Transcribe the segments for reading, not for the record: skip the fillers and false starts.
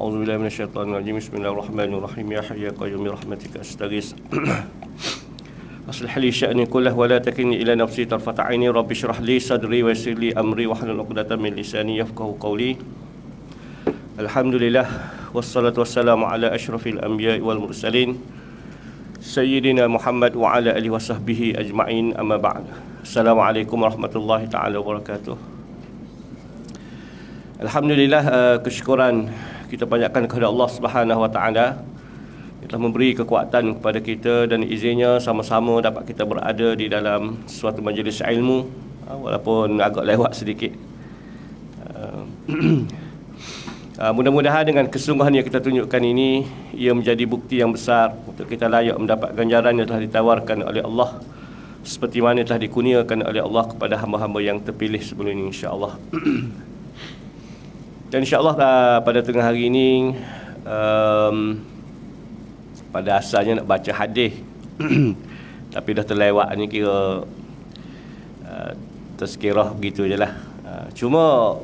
A'udzubillahi minasyaitonirrajim. Bismillahirrahmanirrahim. Ya hayyu ya qayyum bi rahmatika astaghits. Aslih li sya'ni kullahu wa la takilni ila nafsi tarfata 'aini. Rabbi shrah li sadri wa yassir li amri wahlul 'uqdatam min lisani yafqahu qawli. Alhamdulillah wassalatu wassalamu ala asyrafil anbiya'i wal mursalin Sayyidina Muhammad wa ala alihi wa sahbihi ajma'in, amma ba'd. Assalamualaikum warahmatullahi ta'ala wabarakatuh. Alhamdulillah, kesyukuran kita banyakkan kepada Allah Subhanahu wa ta'ala. Dia telah memberi kekuatan kepada kita dan izinnya sama-sama dapat kita berada di dalam suatu majlis ilmu, walaupun agak lewat sedikit. Mudah-mudahan dengan kesungguhan yang kita tunjukkan ini, ia menjadi bukti yang besar untuk kita layak mendapat ganjaran yang telah ditawarkan oleh Allah, seperti mana telah dikurniakan oleh Allah kepada hamba-hamba yang terpilih sebelum ini, insya-Allah. Dan insya-Allah pada tengah hari ini, pada asalnya nak baca hadis tapi dah terlewat ni, kira tersekirah begitu je lah. Cuma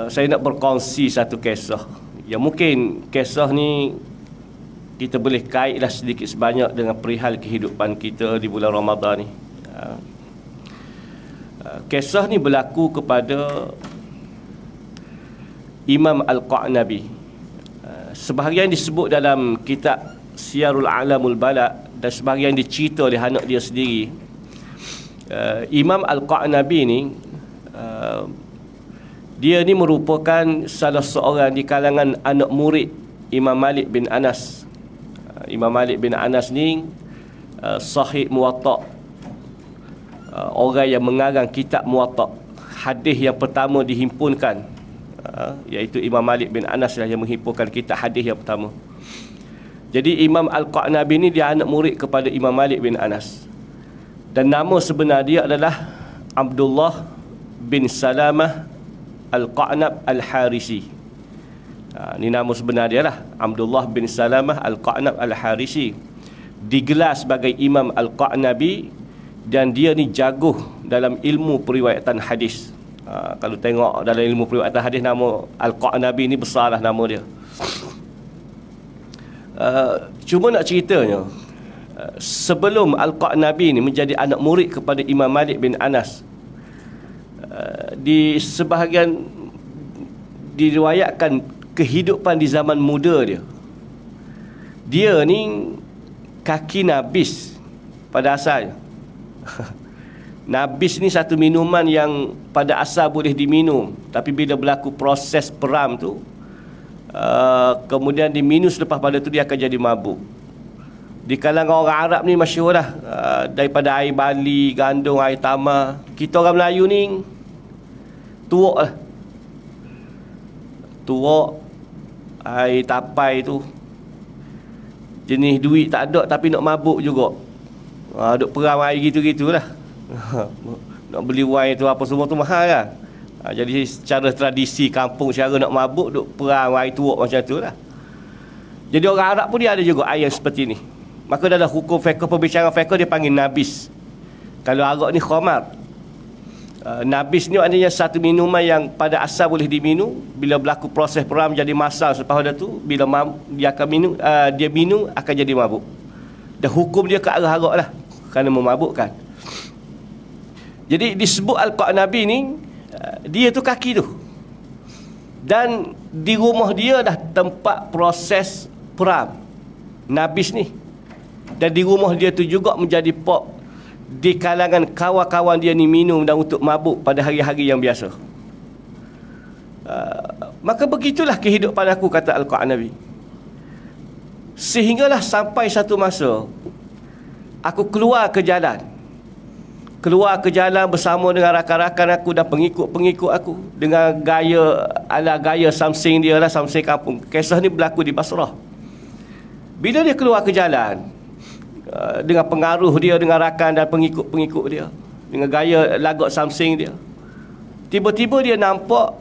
saya nak berkongsi satu kisah yang mungkin kisah ni kita boleh kaitlah sedikit sebanyak dengan perihal kehidupan kita di bulan Ramadan ni. Kisah ni berlaku kepada Imam Al-Qa'nabi. Sebahagian disebut dalam kitab Siyarul A'lamul Bala dan sebahagian dicerita oleh anak dia sendiri. Imam Al-Qa'nabi ni, dia ni merupakan salah seorang di kalangan anak murid Imam Malik bin Anas. Imam Malik bin Anas ni sahih Muwatta', orang yang mengarang kitab Muwatta'. Hadis yang pertama dihimpunkan, iaitu Imam Malik bin Anas lah yang menghimpunkan kitab hadis yang pertama. Jadi Imam Al-Qa'nabi ni dia anak murid kepada Imam Malik bin Anas. Dan nama sebenar dia adalah Abdullah bin Salamah Al-Qa'nab Al-Harisi. Ini nama sebenar dia lah, Abdullah bin Salamah Al-Qa'nab Al-Harisi. Digelar sebagai Imam Al-Qa'nabi dan dia ni jago dalam ilmu periwayatan hadis. Kalau tengok dalam ilmu periwayatan hadis, nama Al-Qa'nabi ni besarlah nama dia. Cuma nak ceritanya, sebelum Al-Qa'nabi ni menjadi anak murid kepada Imam Malik bin Anas, di sebahagian diriwayatkan kehidupan di zaman muda dia. Dia ni kaki nabis pada asalnya. Nabis ni satu minuman yang pada asal boleh diminum, tapi bila berlaku proses peram tu, kemudian diminum, selepas pada tu dia akan jadi mabuk. Di kalangan orang Arab ni masyhur lah, daripada air bali, gandum, air tamar. Kita orang Melayu ni tuak lah. Tuak, air tapai tu, jenis duit tak ada tapi nak mabuk juga. Duk peram air gitu-gitulah. Nak beli wine tu apa semua tu mahal kan. Jadi secara tradisi kampung, cara nak mabuk duk perang air tuak macam tu lah. Jadi orang Arab pun dia ada juga air yang seperti ni. Maka dalam hukum fiqh, pembicaraan fiqh, dia panggil nabis. Kalau Arab ni khamar. Nabis ni maknanya satu minuman yang pada asal boleh diminum, bila berlaku proses peram jadi masal, selepas tu bila dia akan minum, dia minum akan jadi mabuk. Dan hukum dia ke arah Arab lah, kerana memabukkan. Jadi disebut Al-Qa'nabi ni, dia tu kaki tu. Dan di rumah dia dah tempat proses peram nabis ni. Dan di rumah dia tu juga menjadi pop di kalangan kawan-kawan dia ni minum dan untuk mabuk pada hari-hari yang biasa. Maka begitulah kehidupan aku, kata Al-Qa'nabi. Sehinggalah sampai satu masa aku keluar ke jalan bersama dengan rakan-rakan aku dan pengikut-pengikut aku, dengan gaya ala gaya Samsing dia lah, Samsing kampung. Kisah ni berlaku di Basrah. Bila dia keluar ke jalan dengan pengaruh dia, dengan rakan dan pengikut-pengikut dia, dengan gaya lagot Samsing dia, tiba-tiba dia nampak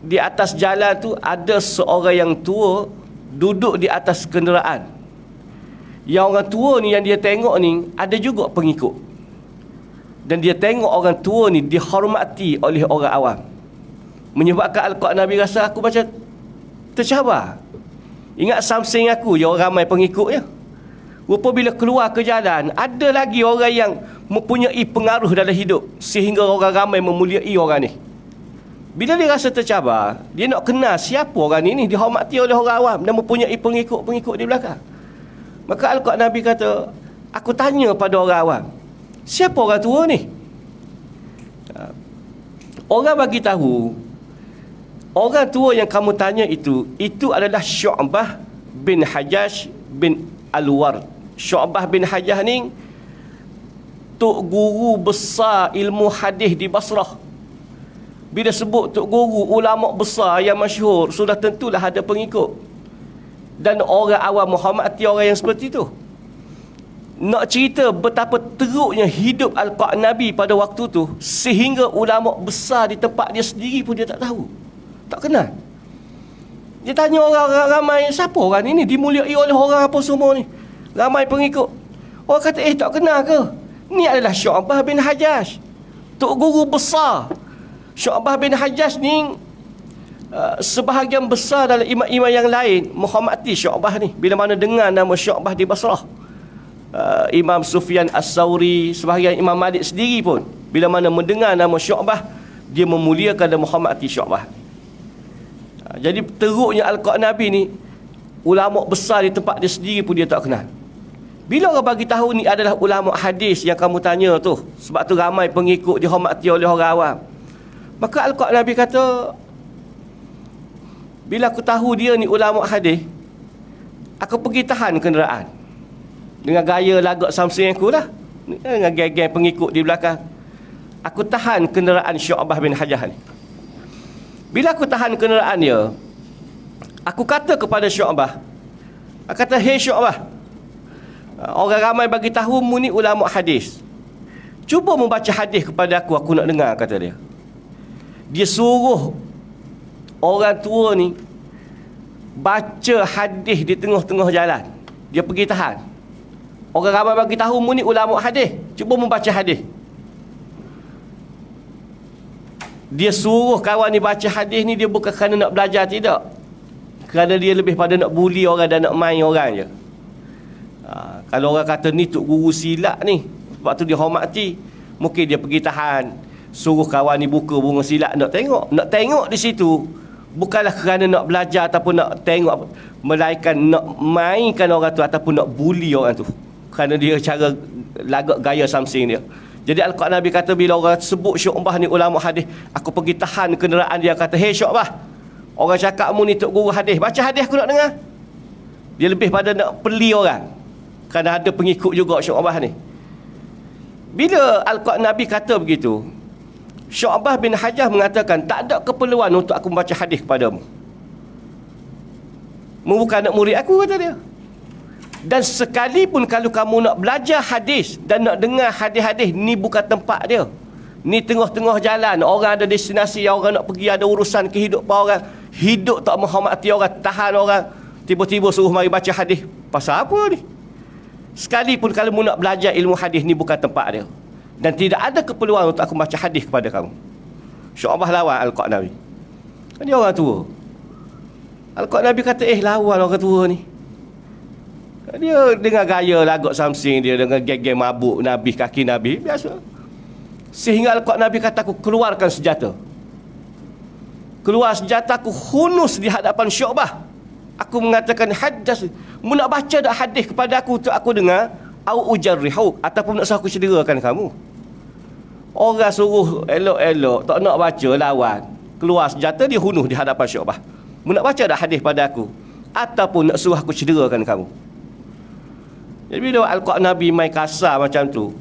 di atas jalan tu ada seorang yang tua duduk di atas kenderaan. Yang orang tua ni yang dia tengok ni ada juga pengikut. Dan dia tengok orang tua ni dihormati oleh orang awam. menyebabkan Al-Quran Nabi rasa aku macam tercabar. Ingat something aku je orang ramai pengikutnya. Rupa bila keluar ke jalan, ada lagi orang yang mempunyai pengaruh dalam hidup sehingga orang ramai memuliai orang ni. Bila dia rasa tercabar, dia nak kenal siapa orang ni dihormati oleh orang awam dan mempunyai pengikut-pengikut di belakang. Maka Al-Quran Nabi kata, aku tanya pada orang awam, siapa orang tua ni? Orang bagi tahu, orang tua yang kamu tanya itu adalah Syu'bah bin Hajjaj bin Al-Ward. Syu'bah bin Hajjaj ni tok guru besar ilmu hadis di Basrah. Bila sebut tok guru, ulama besar yang masyhur, sudah tentulah ada pengikut. Dan orang awam menghormati orang yang seperti itu. Nak cerita betapa teruknya hidup Al-Quran Nabi pada waktu tu, sehingga ulama besar di tempat dia sendiri pun dia tak tahu, tak kenal. Dia tanya orang ramai, siapa orang ni dimuliai oleh orang apa semua ni, ramai pengikut. Orang kata, tak kenal ke? Ni adalah Syu'bah bin Hajjaj, tok guru besar. Syu'bah bin Hajjaj ni sebahagian besar dalam imam-imam yang lain menghormati Syu'bah ni bila mana dengar nama Syu'bah di Basrah. Imam Sufyan As-Sawri, sebahagian Imam Malik sendiri pun bila mana mendengar nama Syu'bah, dia memuliakan dan menghormati Syu'bah. Jadi teruknya Al-Quran Nabi ni, ulama besar di tempat dia sendiri pun dia tak kenal. Bila orang bagi tahu ni adalah ulama hadis yang kamu tanya tu, sebab tu ramai pengikut, dihormati oleh orang awam, maka Al-Quran Nabi kata, bila aku tahu dia ni ulama hadis, aku pergi tahan kenderaan dengan gaya lagak Samsung aku lah, dengan geng-geng pengikut di belakang. Aku tahan kenderaan Syu'bah bin Hajjaj ni. Bila aku tahan kenderaan dia, aku kata kepada Syu'bah, aku kata, hey Syu'bah, orang ramai bagi tahu mu ni ulama hadis, cuba membaca hadis kepada aku nak dengar, kata dia. Dia suruh orang tua ni baca hadis di tengah-tengah jalan. Dia pergi tahan. Orang ramai bagi tahu mu ni ulama hadis, cuba membaca hadis. Dia suruh kawan ni baca hadis ni, dia bukan kerana nak belajar, tidak. Kerana dia lebih pada nak bully orang dan nak main orang je. Kalau orang kata ni tok guru silat ni, sebab tu dia hormati, mungkin dia pergi tahan, suruh kawan ni buka bunga silat, nak tengok di situ. Bukanlah kerana nak belajar ataupun nak tengok, melainkan nak mainkan orang tu ataupun nak bully orang tu, kerana dia cara lagak gaya something dia. Jadi Al-Quran Nabi kata, bila orang sebut Syu'bah ni ulama hadis, aku pergi tahan kenderaan dia, kata, hey Syu'bah, orang cakap mu ni tok guru hadis, baca hadis aku nak dengar. Dia lebih pada nak peli orang, kerana ada pengikut juga Syu'bah ni. Bila Al-Quran Nabi kata begitu, Syu'bah bin Hajjaj mengatakan, tak ada keperluan untuk aku membaca hadis kepadamu. Mu bukan anak murid aku, kata dia. Dan sekalipun kalau kamu nak belajar hadis dan nak dengar hadis-hadis, ni bukan tempat dia. Ni tengah-tengah jalan, orang ada destinasi, orang nak pergi, ada urusan kehidupan orang, hidup tak menghormati orang, tahan orang, tiba-tiba suruh mari baca hadis. Pasal apa ni? Sekalipun kalau mu nak belajar ilmu hadis, ni bukan tempat dia. Dan tidak ada keperluan untuk aku baca hadis kepada kamu. Syu'bah lawan Al-Quran Nabi. Dia orang tua. Al-Quran Nabi kata, lawan orang tua ni. Dia dengan gaya lagak something dia, dengan geng-geng mabuk Nabi, kaki Nabi, biasa. Sehingga Al-Quran Nabi kata, aku keluarkan senjata. Keluar senjata, aku hunus di hadapan Syu'bah. Aku mengatakan, haddas, mu nak baca dak hadis kepada aku untuk aku dengar, au ujarrihu, ataupun nak suruh aku cederakan kamu. Orang suruh elok-elok, tak nak baca, lawan. Keluar senjata, dia hunus di hadapan Syu'bah. Mu nak baca dak hadis pada aku, ataupun nak suruh aku cederakan kamu. Jadi bila Al-Quran Nabi main kasar macam tu,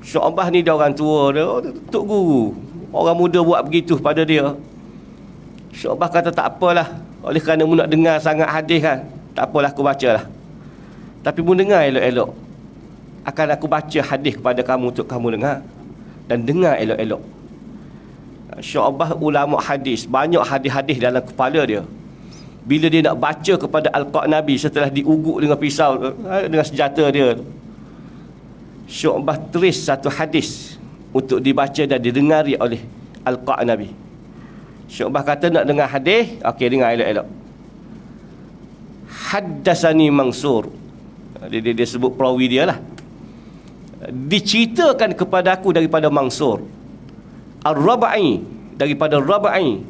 Syu'bah ni dia orang tua, dia tok guru, orang muda buat begitu pada dia. Syu'bah kata, tak apalah, oleh kerana mu nak dengar sangat hadis kan, tak apalah, aku bacalah. Tapi mu dengar elok-elok, akan aku baca hadis kepada kamu untuk kamu dengar, dan dengar elok-elok. Syu'bah ulama hadis, banyak hadis-hadis dalam kepala dia. Bila dia nak baca kepada Al-Quran Nabi, setelah diuguk dengan pisau, dengan senjata dia, Syu'bah tulis satu hadis untuk dibaca dan didengari oleh Al-Quran Nabi. Syu'bah kata nak dengar hadis, okey, dengar elok-elok. Haddasani Mansur. Dia sebut perawi dia lah. Diceritakan kepada aku daripada Mansur. Ar-Rabai, daripada Rabai.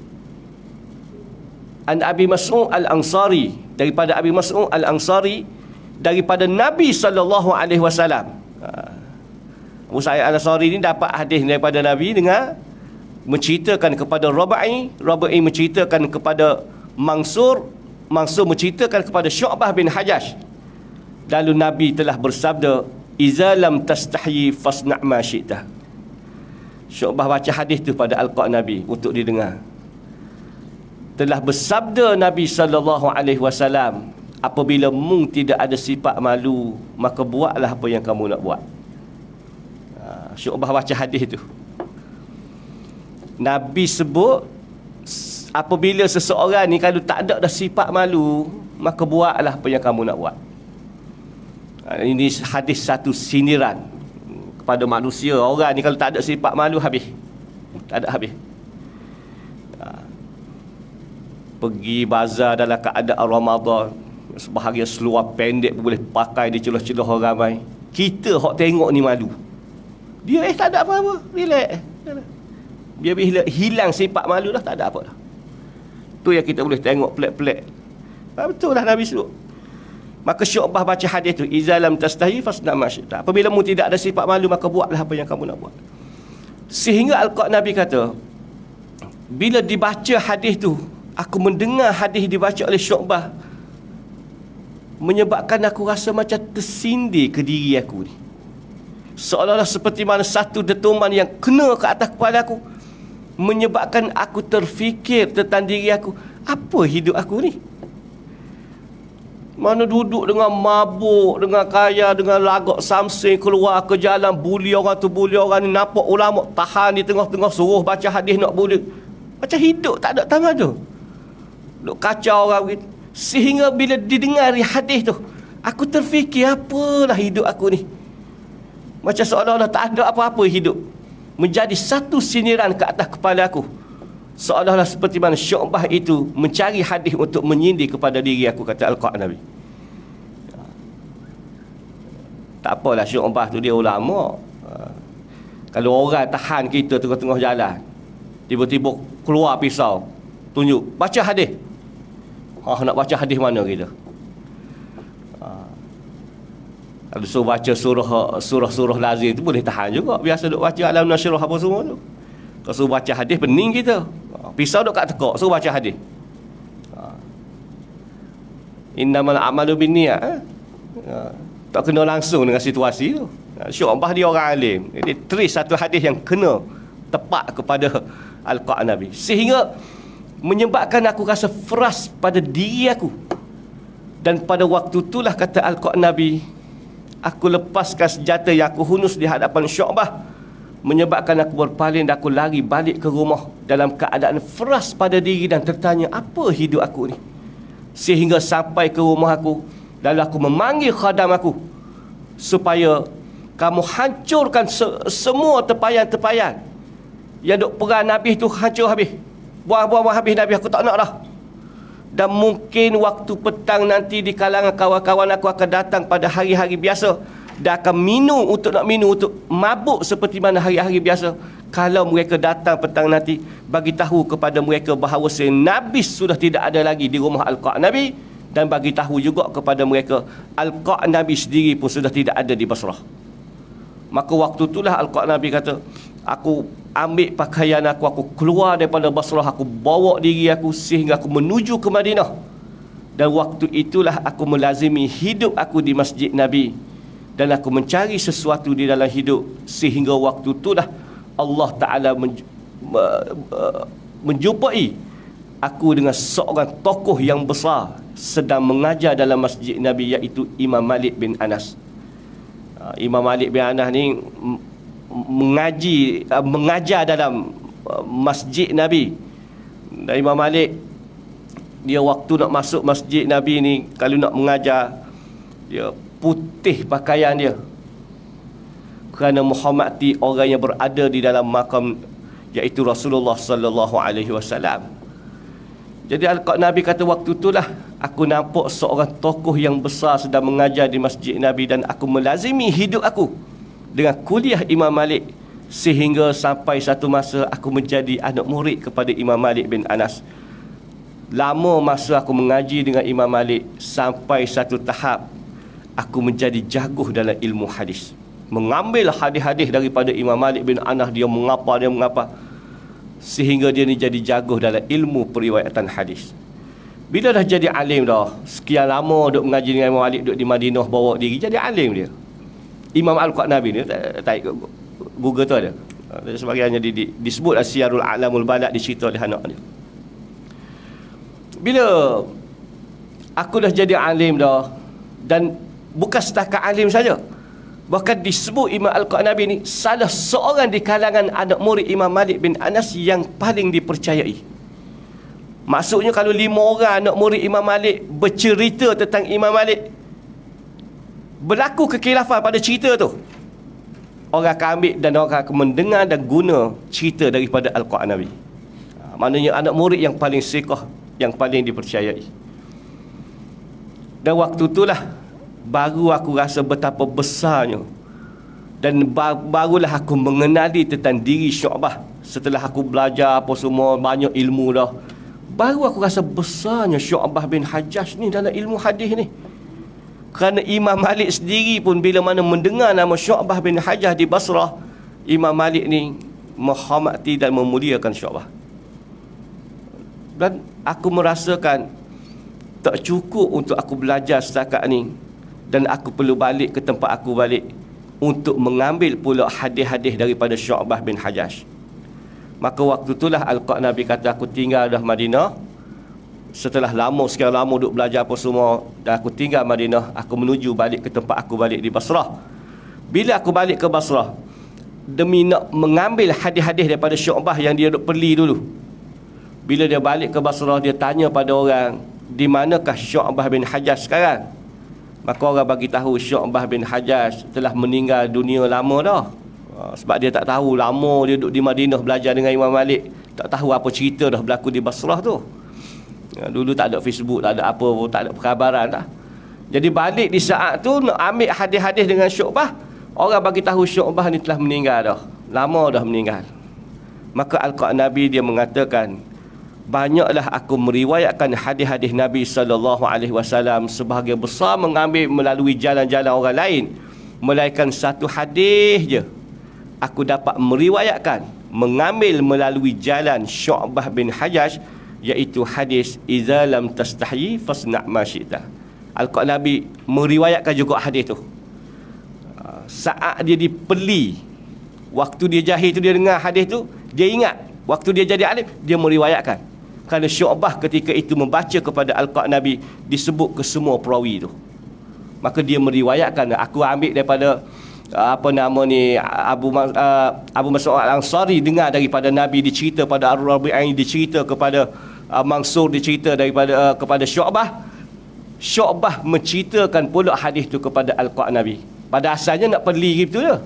An Abi Mas'ud Al-Ansari, daripada Abi Mas'ud Al-Ansari, daripada Nabi SAW. Abu Sa'id Al-Ansari ni dapat hadis daripada Nabi dengan menceritakan kepada Rabai, Rabai menceritakan kepada Mansur, Mansur menceritakan kepada Syu'bah bin Hajjaj. Lalu Nabi telah bersabda, "Iza lam tastahyi fasna' ma syi'ta." Syu'bah baca hadis tu pada Al-Qa' Nabi untuk didengar. Telah bersabda Nabi SAW, apabila mung tidak ada sifat malu, maka buatlah apa yang kamu nak buat. Syu'bah baca hadis tu. Nabi sebut, apabila seseorang ni kalau tak ada dah sifat malu, maka buatlah apa yang kamu nak buat. Ini hadis satu sindiran kepada manusia. Orang ni kalau tak ada sifat malu, habis. Tak ada, habis. Pergi bazar dalam keadaan Ramadan, sebahagian seluar pendek boleh pakai di celah-celah orang ramai. Kita hok tengok ni malu. Dia tak ada apa-apa, relax. Biar hilang sifat malu dah, tak ada apa dah. Tu yang kita boleh tengok pelik-pelik. Betul lah Nabi sebut. Maka Syu'bah baca hadis tu, "Iza lam tastahi fasna' ma syi'ta." Apabila mu tidak ada sifat malu, maka buatlah apa yang kamu nak buat. Sehingga Al-Qa' Nabi kata, bila dibaca hadis tu, aku mendengar hadis dibaca oleh Syu'bah, menyebabkan aku rasa macam tersindir ke diri aku ni. Seolah-olah seperti mana satu dentuman yang kena ke atas kepala aku, menyebabkan aku terfikir tentang diri aku. Apa hidup aku ni? Mana duduk dengan mabuk, dengan kaya, dengan lagak samsing, keluar ke jalan, buli orang tu, buli orang ni, nampak ulama tahan di tengah-tengah, suruh baca hadis nak buli. Macam hidup tak ada tamadun. Duk kacau orang begitu. Sehingga bila didengari hadis tu, aku terfikir, apalah hidup aku ni? Macam seolah-olah tak ada apa-apa hidup. Menjadi satu sindiran ke atas kepala aku. Seolah-olah seperti mana Syu'bah itu mencari hadis untuk menyindir kepada diri aku, kata Al-Qa' Nabi. Tak apalah, Syu'bah tu dia ulama. Kalau orang tahan kita tengah-tengah jalan, tiba-tiba keluar pisau, tunjuk, baca hadis. Nak baca hadis mana kita? Kalau suruh baca surah-surah lazim tu boleh tahan juga. Biasa duk baca alam nasyrah apa semua tu. Kalau suruh baca hadis, pening kita. Pisau duk kat tekak, suruh baca hadis. Innamal a'malu binniyat. Tak kena langsung dengan situasi tu. Syu'bah dia orang alim. Dia tulis satu hadis yang kena tepat kepada Al-Qa' Nabi. Sehingga menyebabkan aku rasa frust pada diri aku. Dan pada waktu itulah kata Al-Qa' Nabi, aku lepaskan senjata yang aku hunus di hadapan Syu'bah, menyebabkan aku berpaling dan aku lari balik ke rumah dalam keadaan frust pada diri dan tertanya, apa hidup aku ni? Sehingga sampai ke rumah aku, lalu aku memanggil khadam aku supaya kamu hancurkan semua tepayan-tepayan yang duk perang Nabi tu, hancur habis. Buang-buang habis Nabi, aku tak nak dah. Dan mungkin waktu petang nanti di kalangan kawan-kawan aku akan datang pada hari-hari biasa dan akan minum untuk mabuk seperti mana hari-hari biasa. Kalau mereka datang petang nanti, bagi tahu kepada mereka bahawa Nabi sudah tidak ada lagi di rumah Al-Qa' Nabi, dan bagi tahu juga kepada mereka Al-Qa' Nabi sendiri pun sudah tidak ada di Basrah. Maka waktu itulah Al-Qa' Nabi kata, aku ambil pakaian aku keluar daripada Basrah, aku bawa diri aku sehingga aku menuju ke Madinah. Dan waktu itulah aku melazimi hidup aku di Masjid Nabi, dan aku mencari sesuatu di dalam hidup, sehingga waktu itulah Allah Ta'ala menjumpai aku dengan seorang tokoh yang besar sedang mengajar dalam Masjid Nabi, iaitu Imam Malik bin Anas. Imam Malik bin Anas ni mengajar dalam Masjid Nabi. Dan Imam Malik, dia waktu nak masuk Masjid Nabi ni, kalau nak mengajar, dia putih pakaian dia, kerana menghormati orang yang berada di dalam makam iaitu Rasulullah sallallahu alaihi wasallam. Jadi Nabi kata waktu itulah aku nampak seorang tokoh yang besar sedang mengajar di masjid Nabi, dan aku melazimi hidup aku dengan kuliah Imam Malik sehingga sampai satu masa aku menjadi anak murid kepada Imam Malik bin Anas. Lama masa aku mengaji dengan Imam Malik sampai satu tahap aku menjadi jago dalam ilmu hadis. Mengambil hadis-hadis daripada Imam Malik bin Anas, dia mengapa sehingga dia ni jadi jago dalam ilmu periwayatan hadis. Bila dah jadi alim dah, sekian lama duk mengaji dengan Imam Malik, duk di Madinah, bawa diri jadi alim dia. Imam Al-Qurtubi ni tak ikut Google tu ada. Sebagainya disebut Syiarul A'lamul Balad, dicerita oleh anak dia. Bila aku dah jadi alim dah, dan bukan setakat alim saja, bahkan disebut Imam Al-Qurtubi ni salah seorang di kalangan anak murid Imam Malik bin Anas yang paling dipercayai. Maksudnya kalau 5 orang anak murid Imam Malik bercerita tentang Imam Malik, berlaku kekhilafan pada cerita tu, orang akan ambil dan orang akan mendengar dan guna cerita daripada Al-Qurtubi. Maknanya anak murid yang paling siqah, yang paling dipercayai. Dan waktu itulah baru aku rasa betapa besarnya, dan barulah aku mengenali tentang diri Syu'bah. Setelah aku belajar apa semua, banyak ilmu dah, baru aku rasa besarnya Syu'bah bin Hajjaj ni dalam ilmu hadis ni. Kerana Imam Malik sendiri pun bila mana mendengar nama Syu'bah bin Hajjaj di Basrah, Imam Malik ni menghormati dan memuliakan Syu'bah. Dan aku merasakan tak cukup untuk aku belajar setakat ni, dan aku perlu balik ke tempat aku balik untuk mengambil pula hadis-hadis daripada Syu'bah bin Hajjaj. Maka waktu itulah Al-Qurtubi kata aku tinggal dah Madinah. Setelah sekian lama duk belajar apa semua, dan aku tinggal Madinah, aku menuju balik ke tempat aku balik di Basrah. Bila aku balik ke Basrah, demi nak mengambil hadis-hadis daripada Syu'bah yang dia duk perli dulu, bila dia balik ke Basrah, dia tanya pada orang, di manakah Syu'bah bin Hajjaj sekarang? Maka orang bagi tahu Syu'bah bin Hajjaj telah meninggal dunia lama dah. Sebab dia tak tahu, lama dia duduk di Madinah belajar dengan Imam Malik, tak tahu apa cerita dah berlaku di Basrah tu. Dulu tak ada Facebook, tak ada apa, tak ada perkhabaran dah. Jadi balik di saat tu nak ambil hadis-hadis dengan Syu'bah, orang bagi tahu Syu'bah ni telah meninggal dah, lama dah meninggal. Maka Al-Qurtubi dia mengatakan, banyaklah aku meriwayatkan hadis-hadis Nabi SAW, sebahagian besar mengambil melalui jalan-jalan orang lain, melainkan satu hadis je aku dapat meriwayatkan mengambil melalui jalan Syu'bah bin Hajjaj, iaitu hadis iza lam tastahyi fasna' ma syi'ta. Al-Qurtubi meriwayatkan juga hadis tu. Saat dia dipeli, waktu dia jahil tu, dia dengar hadis tu, dia ingat waktu dia jadi alim, dia meriwayatkan. Kerana Syu'bah ketika itu membaca kepada Al-Qurtubi disebut ke semua perawi tu, maka dia meriwayatkan. Aku ambil daripada Abu Mas'ud Al-Ansari, dengar daripada Nabi, dicerita pada Ar-Rabi'i, dicerita kepada Mansur, dicerita daripada kepada Syu'bah. Syu'bah menceritakan pula hadis tu kepada Al-Qurtubi. Pada asalnya nak perli gitu je,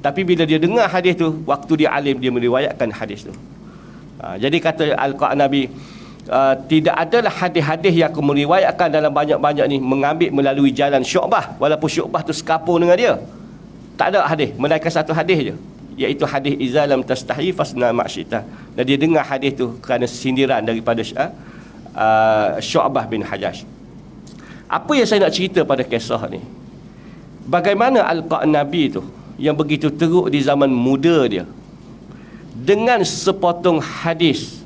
tapi bila dia dengar hadis tu, waktu dia alim, dia meriwayatkan hadis tu. Jadi kata Al-Qurtubi, tidak adalah hadis-hadis yang aku meriwayatkan dalam banyak-banyak ni mengambil melalui jalan Syu'bah, walaupun Syu'bah tu sekapur dengan dia. Tak ada hadis, melainkan satu hadis je, iaitu hadis iza lam tastahyi fasna' ma syi'ta. Dan dia dengar hadis tu kerana sindiran daripada Syu'bah bin Hajjaj. Apa yang saya nak cerita pada kisah ni, bagaimana Al-Qurtubi tu yang begitu teruk di zaman muda dia, dengan sepotong hadis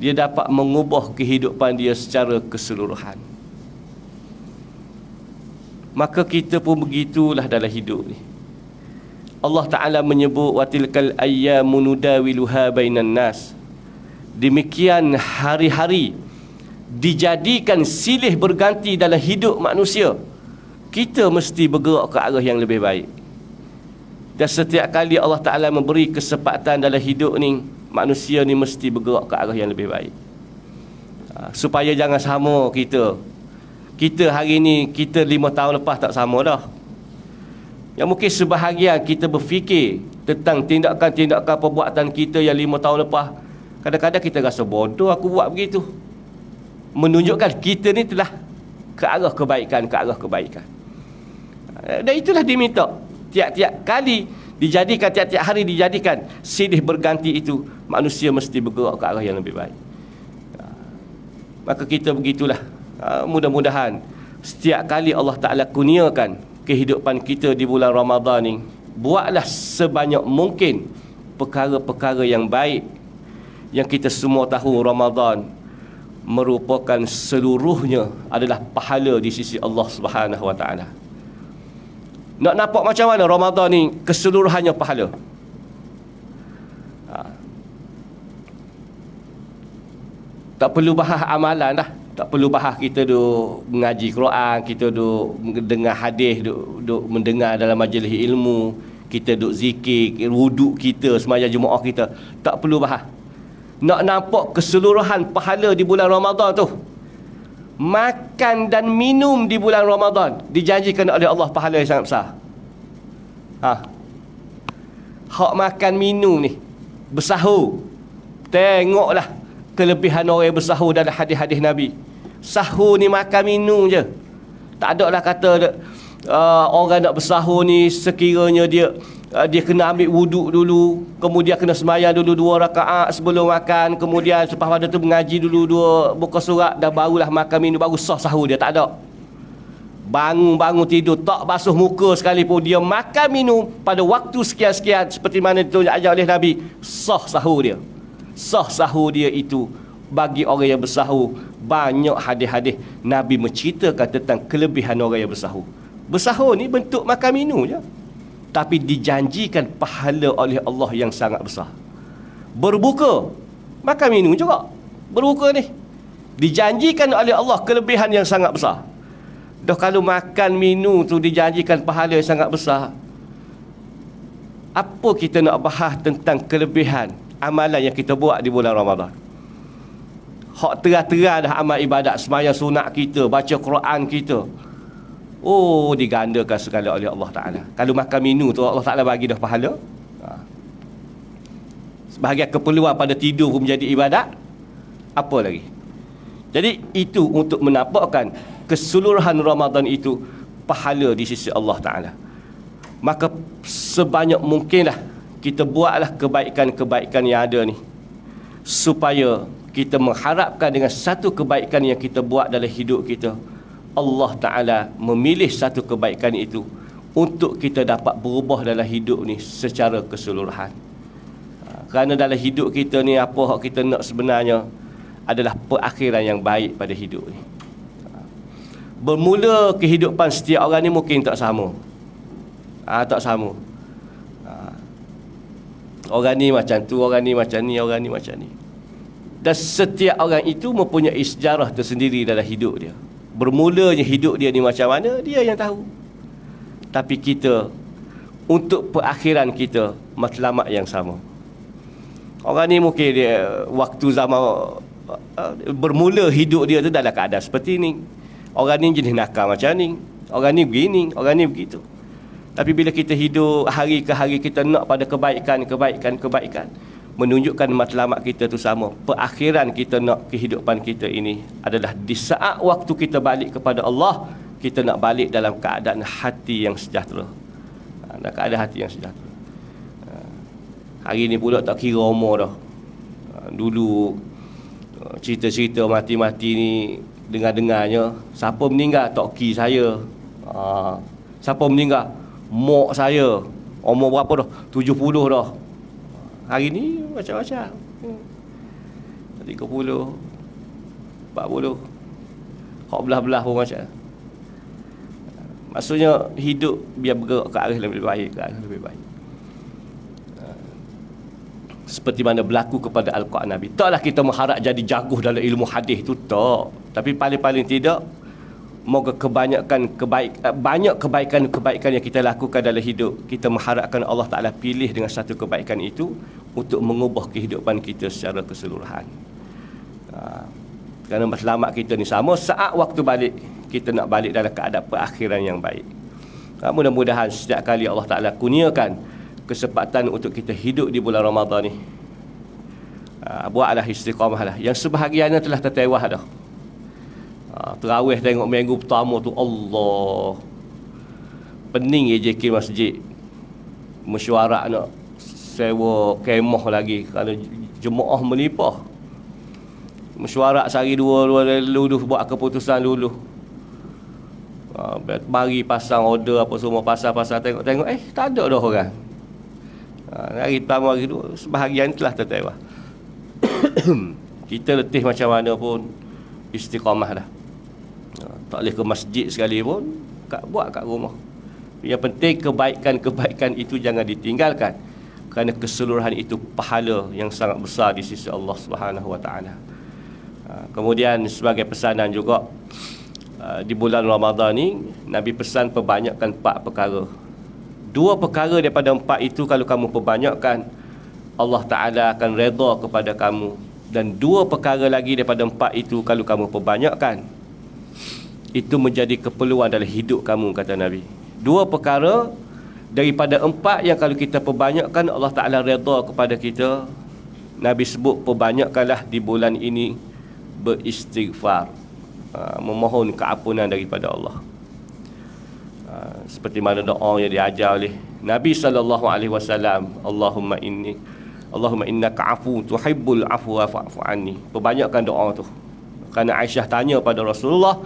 dia dapat mengubah kehidupan dia secara keseluruhan. Maka kita pun begitulah dalam hidup ni. Allah Ta'ala menyebut wa tilkal ayyamu nudawiluha bainan nas. Demikian hari-hari dijadikan silih berganti dalam hidup manusia. Kita mesti bergerak ke arah yang lebih baik. Dan setiap kali Allah Ta'ala memberi kesempatan dalam hidup ni, manusia ni mesti bergerak ke arah yang lebih baik. Supaya jangan sama kita hari ni, kita 5 tahun lepas tak sama dah. Yang mungkin sebahagian kita berfikir tentang tindakan-tindakan perbuatan kita yang 5 tahun lepas. Kadang-kadang kita rasa bodoh aku buat begitu. Menunjukkan kita ni telah ke arah kebaikan, ke arah kebaikan. Dan itulah diminta. Tiap-tiap kali dijadikan, tiap-tiap hari dijadikan silih berganti itu, manusia mesti bergerak ke arah yang lebih baik. Maka kita begitulah. Mudah-mudahan setiap kali Allah Ta'ala kurniakan kehidupan kita di bulan Ramadan ni, buatlah sebanyak mungkin perkara-perkara yang baik. Yang kita semua tahu Ramadan merupakan seluruhnya adalah pahala di sisi Allah Subhanahu Wa Ta'ala. Nak nampak macam mana Ramadan ni keseluruhannya pahala? Tak perlu bahas amalan dah. Tak perlu bahas kita duk mengaji Quran, kita duk dengar hadis, duk mendengar dalam majlis ilmu, kita duk zikir, wuduk kita, sembahyang Jumaat kita. Tak perlu bahas. Nak nampak keseluruhan pahala di bulan Ramadan tu, makan dan minum di bulan Ramadan dijanjikan oleh Allah pahala yang sangat besar. Hak makan minum ni, bersahur, tengoklah kelebihan orang yang bersahur dalam hadis-hadis Nabi. Sahur ni makan minum je. Tak ada lah kata orang nak bersahur ni sekiranya dia kena ambil wuduk dulu, kemudian kena sembahyang dulu 2 rakaat sebelum makan, kemudian selepas pada tu mengaji dulu 2 buka surat, dah barulah makan minum, baru sah sahur dia. Tak ada. Bangun tidur, tak basuh muka sekalipun, dia makan minum pada waktu sekian-sekian seperti mana ditunjuk ajar oleh Nabi, sah sahur dia. Sah sahur dia itu bagi orang yang bersahur. Banyak hadis-hadis Nabi menceritakan tentang kelebihan orang yang bersahur. Bersahur ni bentuk makan minum je, tapi dijanjikan pahala oleh Allah yang sangat besar. Berbuka, makan minum juga. Berbuka ni dijanjikan oleh Allah kelebihan yang sangat besar. Dah kalau makan minum tu dijanjikan pahala yang sangat besar, apa kita nak bahas tentang kelebihan amalan yang kita buat di bulan Ramadan? Hak terang-terang dah amal ibadat, sembahyang sunat kita, baca Quran kita, digandakan segala oleh Allah Ta'ala. Kalau makan minum tu Allah Ta'ala bagi dah pahala. Sebahagian keperluan pada tidur pun menjadi ibadat. Apa lagi? Jadi itu untuk menampakkan keseluruhan Ramadan itu pahala di sisi Allah Ta'ala. Maka sebanyak mungkinlah kita buatlah kebaikan-kebaikan yang ada ni, supaya kita mengharapkan dengan satu kebaikan yang kita buat dalam hidup kita, Allah Ta'ala memilih satu kebaikan itu untuk kita dapat berubah dalam hidup ni secara keseluruhan. Kerana dalam hidup kita ni, apa yang kita nak sebenarnya adalah perakhiran yang baik pada hidup ni. Bermula kehidupan setiap orang ni mungkin tak sama. Tak sama. Orang ni macam tu, orang ni macam ni, orang ni macam ni. Dan setiap orang itu mempunyai sejarah tersendiri dalam hidup dia. Bermulanya hidup dia ni macam mana, dia yang tahu. Tapi kita, untuk perakhiran kita, matlamat yang sama. Orang ni mungkin dia waktu zaman bermula hidup dia tu dalam keadaan seperti ni. Orang ni jenis nakal macam ni, orang ni begini, orang ni begitu. Tapi bila kita hidup hari ke hari, kita nak pada kebaikan, menunjukkan matlamat kita tu sama. Perakhiran kita nak kehidupan kita ini adalah di saat waktu kita balik kepada Allah, kita nak balik dalam keadaan hati yang sejahtera. Dalam keadaan hati yang sejahtera. Hari ni pula tak kira umur dah. Dulu cerita-cerita mati-mati ni dengar-dengarnya, siapa meninggal toki saya, siapa meninggal mak saya, umur berapa dah, 70 dah. Hari ni macam-macam, 30, 40, hak belah-belah pun macam. Maksudnya hidup biar bergerak ke arah lebih baik, ke arah lebih baik. Seperti mana berlaku kepada Al-Quran Nabi. Taklah kita mengharap jadi jago dalam ilmu hadis tu, tak. Tapi paling-paling tidak, moga banyak kebaikan-kebaikan yang kita lakukan dalam hidup, kita mengharapkan Allah Ta'ala pilih dengan satu kebaikan itu untuk mengubah kehidupan kita secara keseluruhan. Kerana matlamat kita ni sama, saat waktu balik, kita nak balik dalam keadaan perakhiran yang baik. Mudah-mudahan setiap kali Allah Ta'ala kurniakan kesempatan untuk kita hidup di bulan Ramadan ni, buatlah istiqamah lah. Yang sebahagiannya telah tertewah dah. Terawih tengok minggu pertama tu, Allah, pening AJK masjid, mesyuarat nak sewa kemah lagi kerana jemaah melimpah. Mesyuarat sehari dua luluh, buat keputusan luluh. Mari pasang order apa semua, pasang tengok tak ada dah orang. Hari pertama hari dua sebahagian telah tertewah. Kita letih macam mana pun istiqamah dah. Tak boleh ke masjid sekali pun, buat kat rumah. Yang penting kebaikan-kebaikan itu jangan ditinggalkan, kerana keseluruhan itu pahala yang sangat besar di sisi Allah Subhanahu Wa Taala. Kemudian sebagai pesanan juga, di bulan Ramadan ni Nabi pesan perbanyakkan 4 perkara. 2 perkara daripada 4 itu kalau kamu perbanyakkan, Allah Ta'ala akan redha kepada kamu. Dan 2 perkara lagi daripada 4 itu kalau kamu perbanyakkan, itu menjadi keperluan dalam hidup kamu, kata Nabi. 2 perkara daripada 4 yang kalau kita perbanyakkan, Allah Ta'ala redha kepada kita. Nabi sebut perbanyakkanlah di bulan ini beristighfar, memohon keampunan daripada Allah. Seperti mana doa yang diajar oleh Nabi SAW, Allahumma innaka afu tuhibbul afwa fa'fu anni. Perbanyakkan doa tu. Kerana Aisyah tanya pada Rasulullah,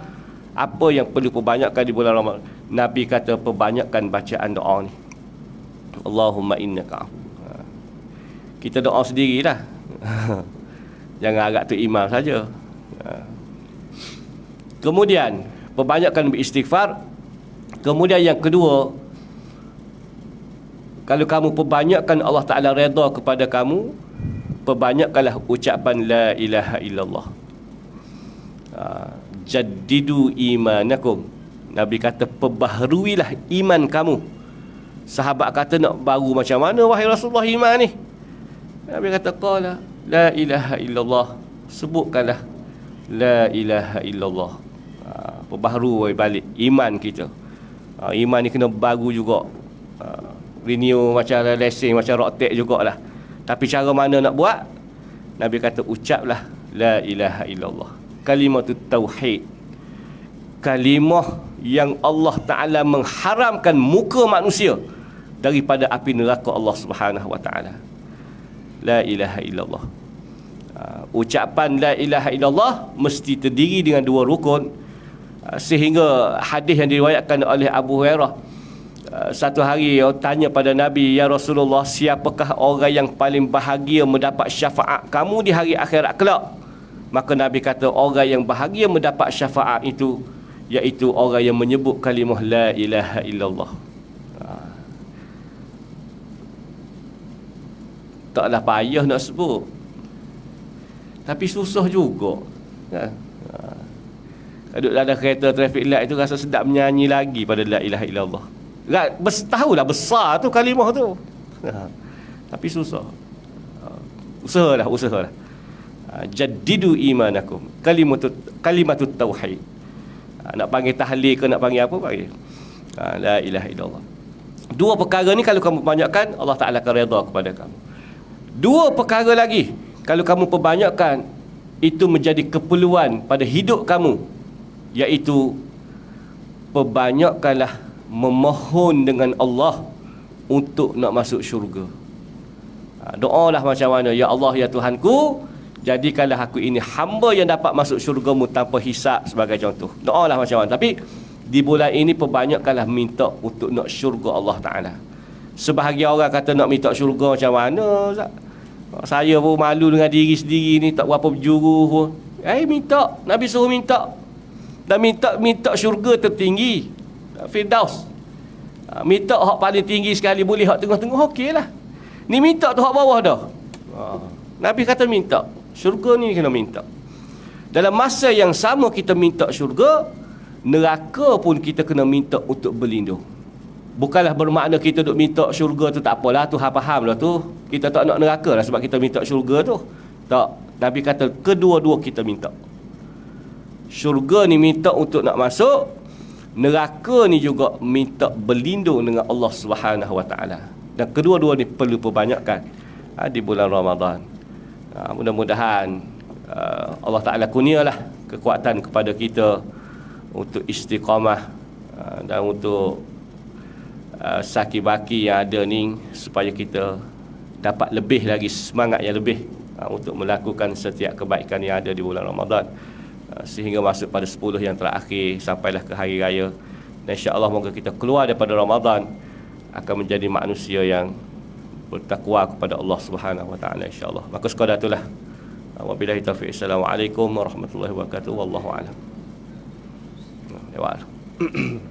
apa yang perlu perbanyakkan di bulan Ramadan? Nabi kata perbanyakkan bacaan doa ni, Allahumma innaka afu. Kita doa sendirilah. Jangan harap tu imam saja. Kemudian perbanyakkan beristighfar. Kemudian yang kedua, kalau kamu perbanyakkan, Allah Ta'ala redha kepada kamu, perbanyakkanlah ucapan la ilaha illallah. Jaddidu imanakum. Nabi kata perbaharuilah iman kamu. Sahabat kata, nak baru macam mana wahai Rasulullah iman ni? Nabi kata, qala la ilaha illallah. Sebutkanlah la ilaha illallah. Perbaharui balik iman kita. Iman ni kena baru juga. Renew macam lesen, macam rotek jugalah. Tapi cara mana nak buat? Nabi kata ucaplah la ilaha illallah. Kalimatut tauhid. Kalimah yang Allah Ta'ala mengharamkan muka manusia daripada api neraka Allah Subhanahu Wa Ta'ala. La ilaha illallah. Ucapan la ilaha illallah mesti terdiri dengan 2 rukun. Sehingga hadis yang diriwayatkan oleh Abu Hurairah, satu hari tanya pada Nabi, ya Rasulullah, siapakah orang yang paling bahagia mendapat syafaat kamu di hari akhirat kelak? Maka Nabi kata, orang yang bahagia mendapat syafaat itu iaitu orang yang menyebut kalimah la ilaha illallah. Taklah payah nak sebut, tapi susah juga. Duduk dalam kereta traffic light itu rasa sedap menyanyi lagi pada la ilaha illallah. Tahulah besar tu kalimah tu, tapi susah. Usahalah. Jaddidu imanakum. Kalimatut tauhid. Nak panggil tahlil ke nak panggil apa, panggil la ilaha illallah. 2 perkara ni kalau kamu banyakkan, Allah Ta'ala akan redha kepada kamu. 2 perkara lagi kalau kamu perbanyakkan, itu menjadi keperluan pada hidup kamu, iaitu perbanyakkanlah memohon dengan Allah untuk nak masuk syurga. Doalah macam mana, ya Allah, ya Tuhanku, jadikanlah aku ini hamba yang dapat masuk syurga-Mu tanpa hisab, sebagai contoh. Doalah macam mana. Tapi di bulan ini perbanyakkanlah minta untuk nak syurga Allah Ta'ala. Sebahagian orang kata nak minta syurga macam mana, Ustaz? Saya pun malu dengan diri sendiri ni, tak berapa berjuru pun. Minta, Nabi suruh minta. Dan minta syurga tertinggi, Firdaus. Minta hak paling tinggi sekali, boleh hak tengah-tengah, okey lah. Ni minta tu hak bawah dah. Nabi kata minta syurga ni kena minta. Dalam masa yang sama kita minta syurga, neraka pun kita kena minta untuk berlindung. Bukanlah bermakna kita duk minta syurga tu tak apalah, tu faham lah tu, kita tak nak neraka lah sebab kita minta syurga tu. Tak. Nabi kata kedua-dua kita minta. Syurga ni minta untuk nak masuk, neraka ni juga minta berlindung dengan Allah Subhanahu Wa Taala. Dan kedua-dua ni perlu perbanyakkan di bulan Ramadan. Mudah-mudahan Allah Taala kurnialah kekuatan kepada kita untuk istiqamah dan untuk saki-baki yang ada ni, supaya kita dapat lebih lagi semangat yang lebih untuk melakukan setiap kebaikan yang ada di bulan Ramadan, sehingga masuk pada 10 yang terakhir sampailah ke hari raya. Dan insya-Allah moga kita keluar daripada Ramadan akan menjadi manusia yang bertakwa kepada Allah Subhanahu Wa Taala, insya-Allah. Maka sekadar itulah. Wabillahi taufiq. Assalamualaikum warahmatullahi wabarakatuh. Wallahu a'lam. Ya.